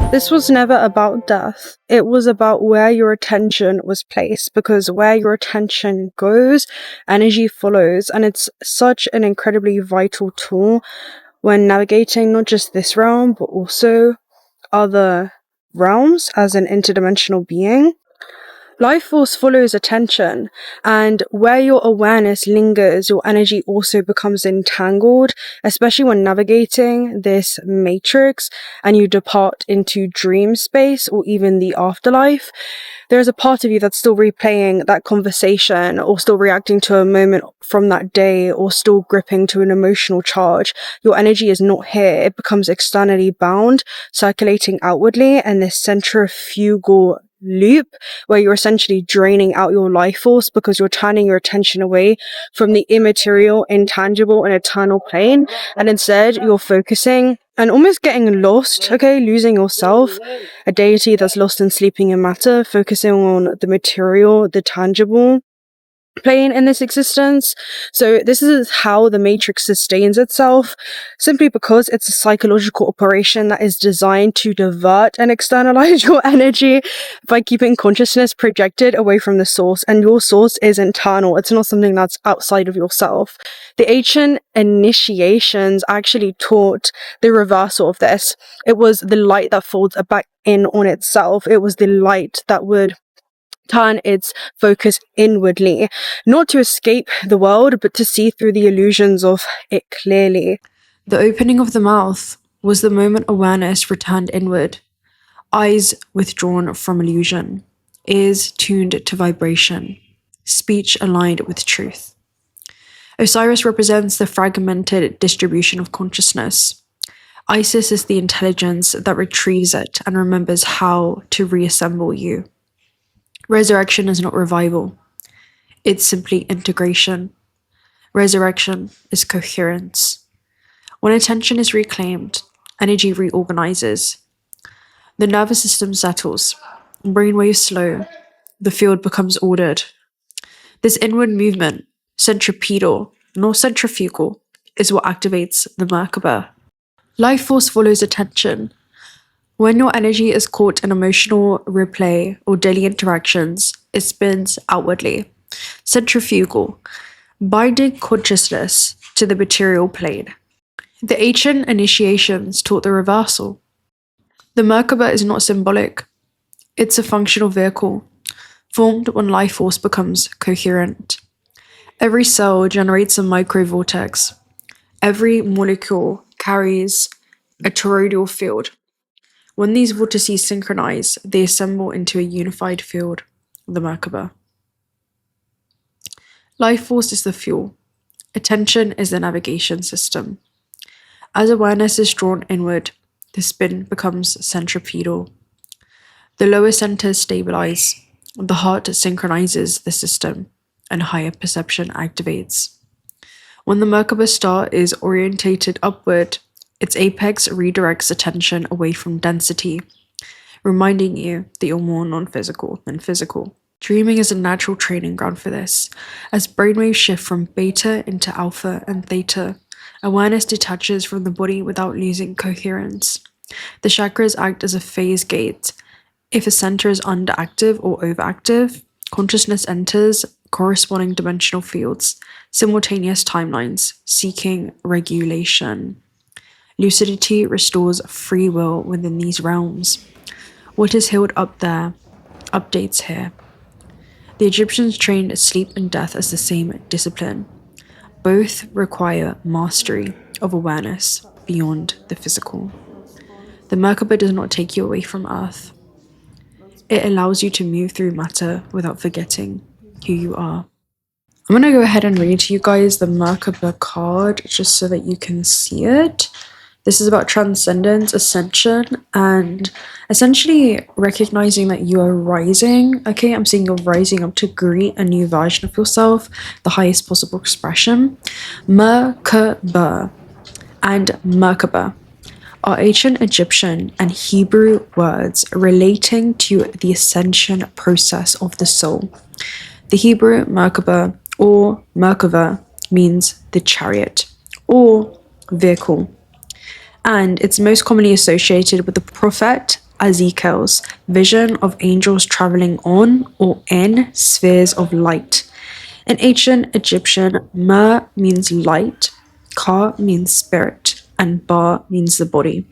This was never about death. It was about where your attention was placed, because where your attention goes, energy follows, and it's such an incredibly vital tool when navigating not just this realm, but also other realms as an interdimensional being. Life force follows attention, and where your awareness lingers, your energy also becomes entangled, especially when navigating this matrix and you depart into dream space or even the afterlife. There's a part of you that's still replaying that conversation, or still reacting to a moment from that day, or still gripping to an emotional charge. Your energy is not here. It becomes externally bound, circulating outwardly, and this centrifugal loop where you're essentially draining out your life force because you're turning your attention away from the immaterial, intangible, and eternal plane, and instead you're focusing and almost getting lost, losing yourself, a deity that's lost in sleeping in matter, focusing on the material, the tangible plane in this existence. So this is how the matrix sustains itself, simply because it's a psychological operation that is designed to divert and externalize your energy by keeping consciousness projected away from the source. And your source is internal. It's not something that's outside of yourself. The ancient initiations actually taught the reversal of this. It was the light that folds back in on itself. It was the light that would turn its focus inwardly, not to escape the world, but to see through the illusions of it clearly. The opening of the mouth was the moment awareness returned inward, eyes withdrawn from illusion, ears tuned to vibration, speech aligned with truth. Osiris represents the fragmented distribution of consciousness. Isis is the intelligence that retrieves it and remembers how to reassemble you. Resurrection is not revival. It's simply integration. Resurrection is coherence. When attention is reclaimed, energy reorganizes. The nervous system settles, brainwaves slow, the field becomes ordered. This inward movement, centripetal, nor centrifugal, is what activates the Merkabah. Life force follows attention. When your energy is caught in emotional replay or daily interactions, it spins outwardly, centrifugal, binding consciousness to the material plane. The ancient initiations taught the reversal. The Merkabah is not symbolic. It's a functional vehicle, formed when life force becomes coherent. Every cell generates a microvortex. Every molecule carries a toroidal field. When these vortices synchronize, they assemble into a unified field, the Merkabah. Life force is the fuel. Attention is the navigation system. As awareness is drawn inward, the spin becomes centripetal. The lower centers stabilize, the heart synchronizes the system, and higher perception activates. When the Merkabah star is orientated upward, its apex redirects attention away from density, reminding you that you're more non-physical than physical. Dreaming is a natural training ground for this. As brainwaves shift from beta into alpha and theta, awareness detaches from the body without losing coherence. The chakras act as a phase gate. If a center is underactive or overactive, consciousness enters corresponding dimensional fields, simultaneous timelines, seeking regulation. Lucidity restores free will within these realms. What is healed up there, updates here. The Egyptians trained sleep and death as the same discipline. Both require mastery of awareness beyond the physical. The Merkabah does not take you away from Earth. It allows you to move through matter without forgetting who you are. I'm going to go ahead and read to you guys the Merkabah card just so that you can see it. This is about transcendence, ascension, and essentially recognizing that you are rising. Okay, I'm saying you're rising up to greet a new version of yourself, the highest possible expression. Merkabah and Merkabah are ancient Egyptian and Hebrew words relating to the ascension process of the soul. The Hebrew Merkabah or Merkabah means the chariot or vehicle, and it's most commonly associated with the prophet Ezekiel's vision of angels traveling on or in spheres of light. In ancient Egyptian, 𝓫 means light, 𝓏 means spirit, and 𝓵 means the body.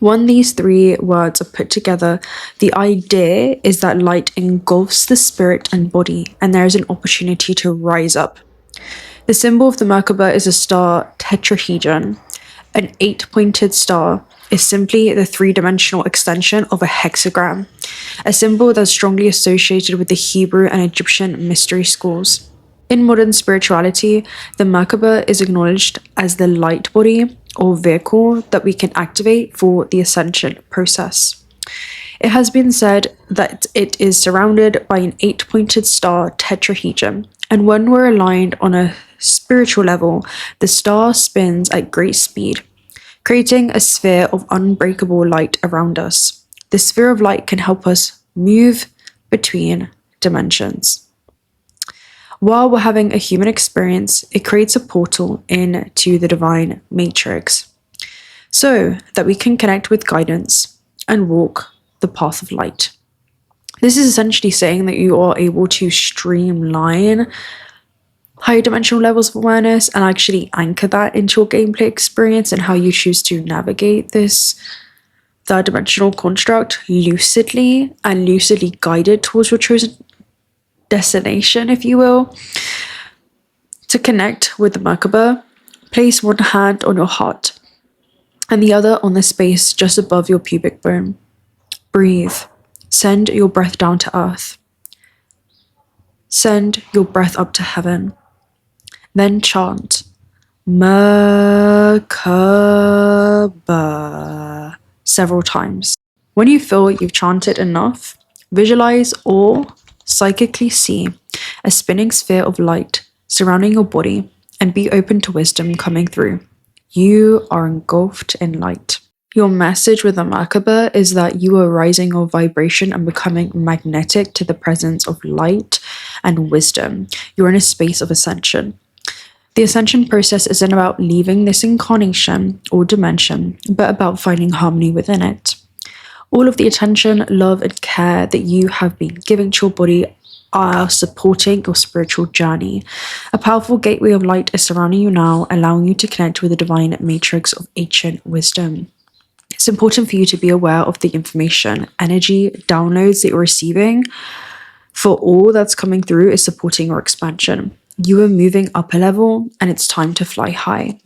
When these three words are put together, the idea is that light engulfs the spirit and body, and there is an opportunity to rise up. The symbol of the Merkabah is a star tetrahedron. An 8-pointed star is simply the three-dimensional extension of a hexagram, a symbol that's strongly associated with the Hebrew and Egyptian mystery schools. In modern spirituality, the Merkabah is acknowledged as the light body or vehicle that we can activate for the ascension process. It has been said that it is surrounded by an 8-pointed star tetrahedron, and when we're aligned on a spiritual level, the star spins at great speed, creating a sphere of unbreakable light around us. The sphere of light can help us move between dimensions. While we're having a human experience, it creates a portal into the divine matrix so that we can connect with guidance and walk the path of light. This is essentially saying that you are able to streamline higher dimensional levels of awareness and actually anchor that into your gameplay experience and how you choose to navigate this third dimensional construct lucidly and lucidly guided towards your chosen destination, if you will. To connect with the Merkabah, place one hand on your heart and the other on the space just above your pubic bone. Breathe. Send your breath down to earth. Send your breath up to heaven. Then chant Merkabah several times. When you feel you've chanted enough, visualize or psychically see a spinning sphere of light surrounding your body and be open to wisdom coming through. You are engulfed in light. Your message with the Merkabah is that you are rising your vibration and becoming magnetic to the presence of light and wisdom. You're in a space of ascension. The ascension process isn't about leaving this incarnation or dimension, but about finding harmony within it. All of the attention, love, and care that you have been giving to your body are supporting your spiritual journey. A powerful gateway of light is surrounding you now, allowing you to connect with the divine matrix of ancient wisdom. It's important for you to be aware of the information, energy, downloads that you're receiving, for all that's coming through is supporting your expansion. You are moving up a level and it's time to fly high.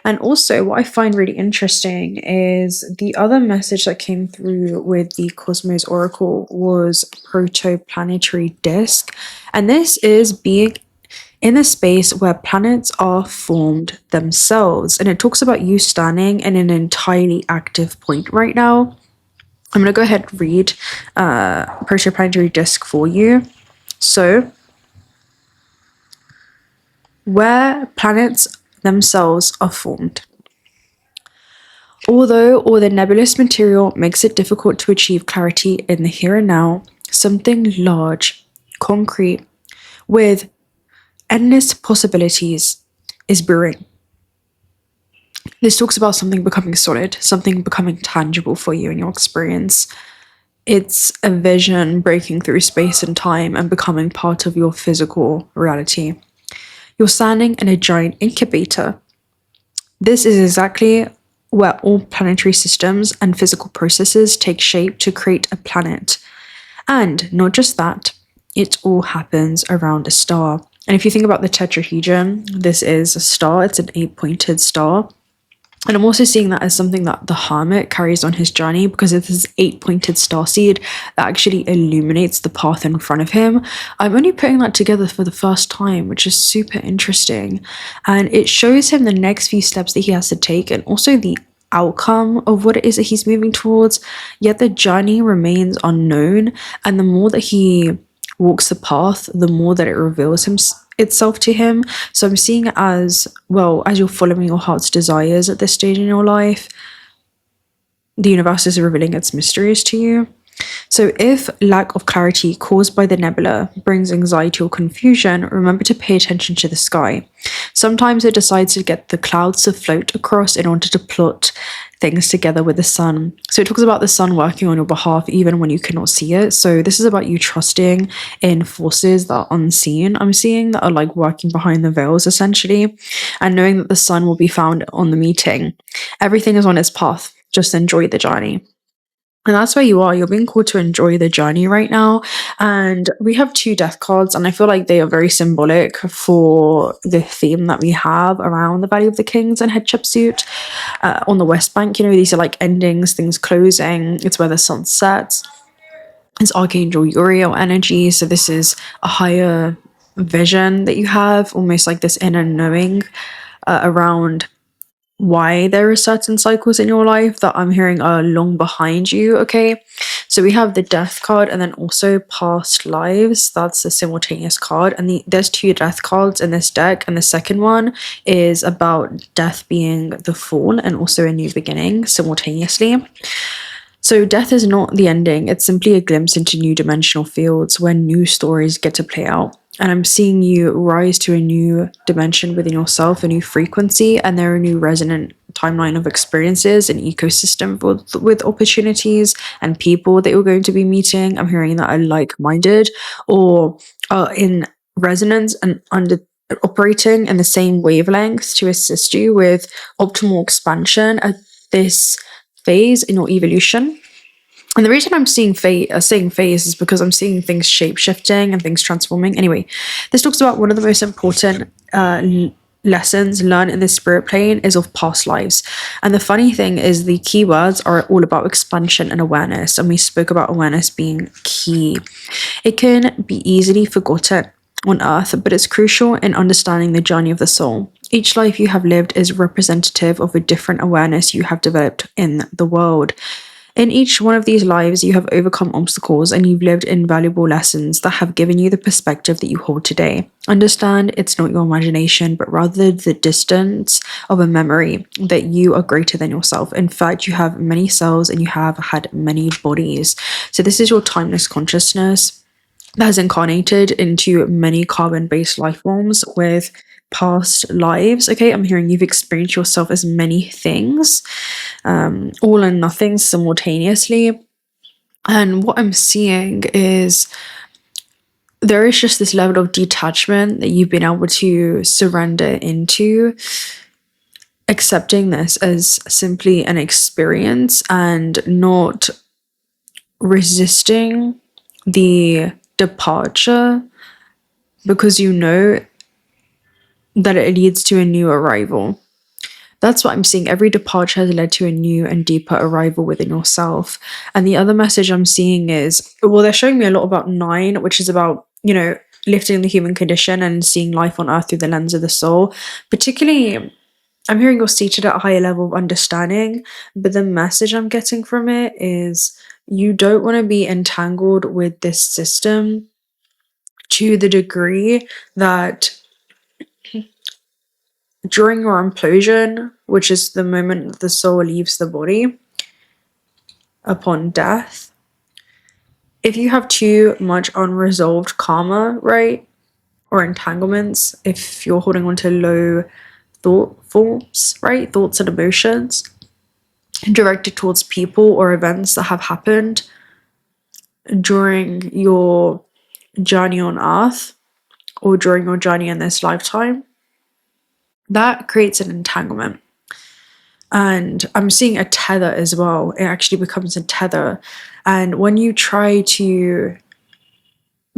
And also what I find really interesting is the other message that came through with the Cosmos Oracle was protoplanetary disk. And this is being in a space where planets are formed themselves. And it talks about you standing in an entirely active point right now. I'm going to go ahead and read protoplanetary disk for you. So, where planets themselves are formed. Although all the nebulous material makes it difficult to achieve clarity in the here and now, something large, concrete, with endless possibilities is brewing. This talks about something becoming solid, something becoming tangible for you in your experience. It's a vision breaking through space and time and becoming part of your physical reality. You're standing in a giant incubator. This is exactly where all planetary systems and physical processes take shape to create a planet. And not just that, it all happens around a star. And if you think about the tetrahedron, this is a star, it's an 8-pointed star. And I'm also seeing that as something that the hermit carries on his journey, because it's this 8-pointed starseed that actually illuminates the path in front of him. I'm only putting that together for the first time, which is super interesting. And it shows him the next few steps that he has to take and also the outcome of what it is that he's moving towards. Yet the journey remains unknown. And the more that he walks the path, the more that it reveals itself to him. So I'm seeing it as, well, as you're following your heart's desires at this stage in your life, the universe is revealing its mysteries to you. So if lack of clarity caused by the nebula brings anxiety or confusion, remember to pay attention to the sky. Sometimes it decides to get the clouds to float across in order to plot things together with the sun. So it talks about the sun working on your behalf even when you cannot see it. So this is about you trusting in forces that are unseen. I'm seeing that are like working behind the veils essentially, and knowing that the sun will be found on the meeting. Everything is on its path. Just enjoy the journey. And that's where you are. You're being called to enjoy the journey right now. And we have 2 death cards, and I feel like they are very symbolic for the theme that we have around the Valley of the Kings and Hatshepsut. On the West Bank, you know, these are like endings, things closing. It's where the sun sets. It's Archangel Uriel energy. So this is a higher vision that you have, almost like this inner knowing around why there are certain cycles in your life that I'm hearing are long behind you. Okay, so we have the death card and then also past lives. That's a simultaneous card, and there's 2 death cards in this deck, and the second one is about death being the fall and also a new beginning simultaneously. So death is not the ending, it's simply a glimpse into new dimensional fields where new stories get to play out. And I'm seeing you rise to a new dimension within yourself, a new frequency, and there are a new resonant timeline of experiences and ecosystem with opportunities and people that you're going to be meeting. I'm hearing that are like-minded or are in resonance and operating in the same wavelengths to assist you with optimal expansion at this phase in your evolution. And the reason I'm saying phase is because I'm seeing things shape-shifting and things transforming. Anyway, this talks about one of the most important lessons learned in the spirit plane is of past lives. And the funny thing is the keywords are all about expansion and awareness. And we spoke about awareness being key. It can be easily forgotten on Earth, but it's crucial in understanding the journey of the soul. Each life you have lived is representative of a different awareness you have developed in the world. In each one of these lives, you have overcome obstacles and you've lived invaluable lessons that have given you the perspective that you hold today. Understand it's not your imagination, but rather the distance of a memory that you are greater than yourself. In fact, you have many cells and you have had many bodies. So this is your timeless consciousness that has incarnated into many carbon-based life forms with past lives. Okay, I'm hearing you've experienced yourself as many things, all and nothing simultaneously. And what I'm seeing is there is just this level of detachment that you've been able to surrender into, accepting this as simply an experience and not resisting the departure, because you know that it leads to a new arrival. That's what I'm seeing. Every departure has led to a new and deeper arrival within yourself. And the other message I'm seeing is, well, they're showing me a lot about 9, which is about, you know, lifting the human condition and seeing life on earth through the lens of the soul. Particularly, I'm hearing you're seated at a higher level of understanding, but the message I'm getting from it is you don't want to be entangled with this system to the degree that during your implosion, which is the moment that the soul leaves the body upon death, if you have too much unresolved karma, right, or entanglements, if you're holding on to low thoughts, right, thoughts and emotions directed towards people or events that have happened during your journey on earth or during your journey in this lifetime, that creates an entanglement. And I'm seeing a tether as well. It actually becomes a tether. And when you try to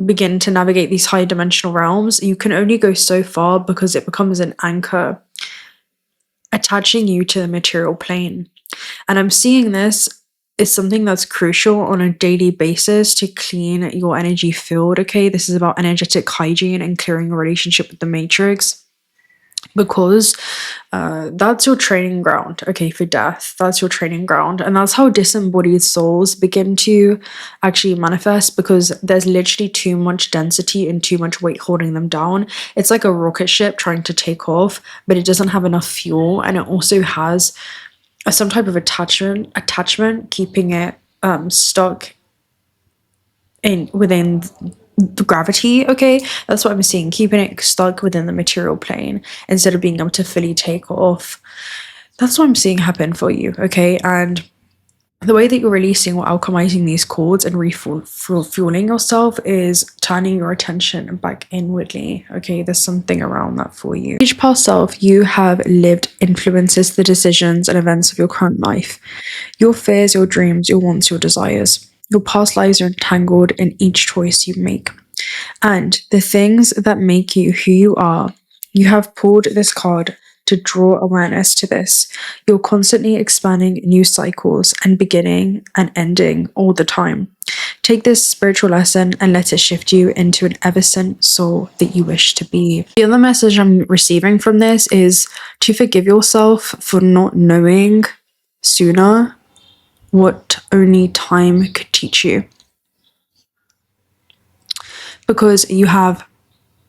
begin to navigate these high dimensional realms, you can only go so far because it becomes an anchor attaching you to the material plane. And I'm seeing this is something that's crucial on a daily basis to clean your energy field. Okay, this is about energetic hygiene and clearing your relationship with the matrix, because that's your training ground, okay, for death. That's your training ground. And that's how disembodied souls begin to actually manifest, because there's literally too much density and too much weight holding them down. It's like a rocket ship trying to take off, but it doesn't have enough fuel, and it also has some type of attachment keeping it stuck within the gravity, okay? That's what I'm seeing, keeping it stuck within the material plane instead of being able to fully take off. That's what I'm seeing happen for you, okay? And the way that you're releasing or alchemizing these cords and refueling yourself is turning your attention back inwardly, okay? There's something around that for you. Each past self you have lived influences the decisions and events of your current life. Your fears, your dreams, your wants, your desires. Your past lives are entangled in each choice you make. And the things that make you who you are, you have pulled this card to draw awareness to this. You're constantly expanding new cycles and beginning and ending all the time. Take this spiritual lesson and let it shift you into an ever-sent soul that you wish to be. The other message I'm receiving from this is to forgive yourself for not knowing sooner what only time could teach you. Because you have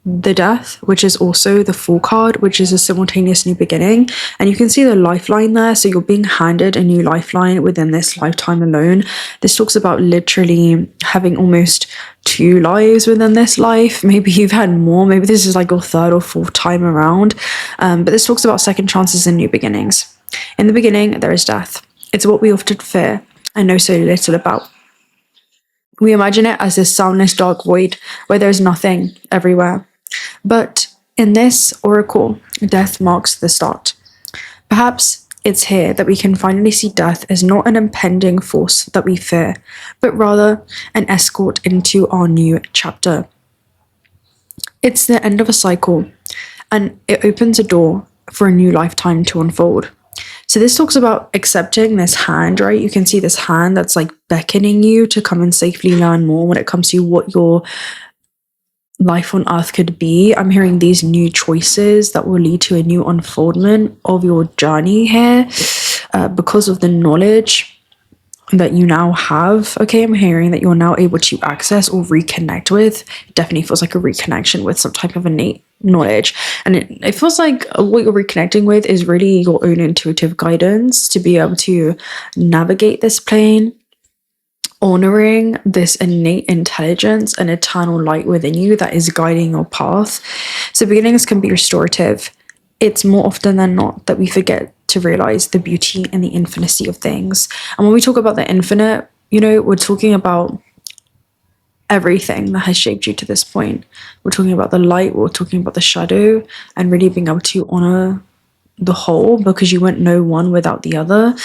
the death, which is also the Fool card, which is a simultaneous new beginning, and you can see the lifeline there. So you're being handed a new lifeline within this lifetime alone. This talks about literally having almost 2 lives within this life. Maybe you've had more, maybe this is like your 3rd or 4th time around, but this talks about second chances and new beginnings. In the beginning there is death. It's what we often fear and know so little about. We imagine it as this soundless dark void where there is nothing everywhere. But in this oracle, death marks the start. Perhaps it's here that we can finally see death as not an impending force that we fear, but rather an escort into our new chapter. It's the end of a cycle, and it opens a door for a new lifetime to unfold. So this talks about accepting this hand, right? You can see this hand that's like beckoning you to come and safely learn more when it comes to what your life on earth could be. I'm hearing these new choices that will lead to a new unfoldment of your journey here because of the knowledge that you now have. Okay, I'm hearing that you're now able to access or reconnect with. It definitely feels like a reconnection with some type of innate knowledge, and it feels like what you're reconnecting with is really your own intuitive guidance to be able to navigate this plane, honoring this innate intelligence and eternal light within you that is guiding your path. So beginnings can be restorative. It's more often than not that we forget to realize the beauty and the infinity of things. And when we talk about the infinite, you know, we're talking about everything that has shaped you to this point. We're talking about the light, we're talking about the shadow, and really being able to honor the whole, because you wouldn't know one without the other.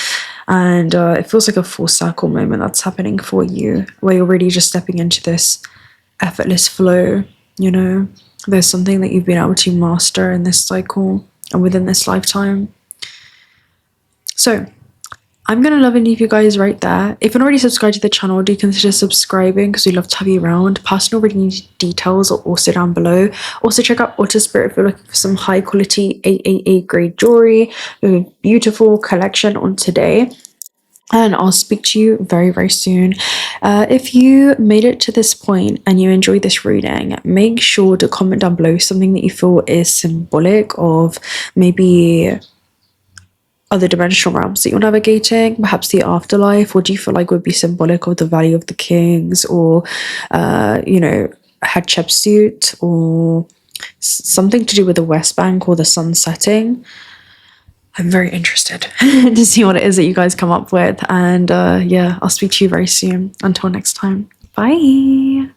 And it feels like a full circle moment that's happening for you, where you're really just stepping into this effortless flow. You know, there's something that you've been able to master in this cycle and within this lifetime. So I'm going to love and leave you guys right there. If you're not already subscribed to the channel, do consider subscribing because we'd love to have you around. Personal reading details are also down below. Also check out Otter Spirit if you're looking for some high quality AAA grade jewelry. We have a beautiful collection on today. And I'll speak to you very, very soon. If you made it to this point and you enjoyed this reading, make sure to comment down below something that you feel is symbolic of maybe other dimensional realms that you're navigating, perhaps the afterlife. What do you feel like would be symbolic of the Valley of the Kings, or you know, Hatshepsut, or something to do with the West Bank or the sun setting? I'm very interested to see what it is that you guys come up with. And yeah, I'll speak to you very soon. Until next time, bye.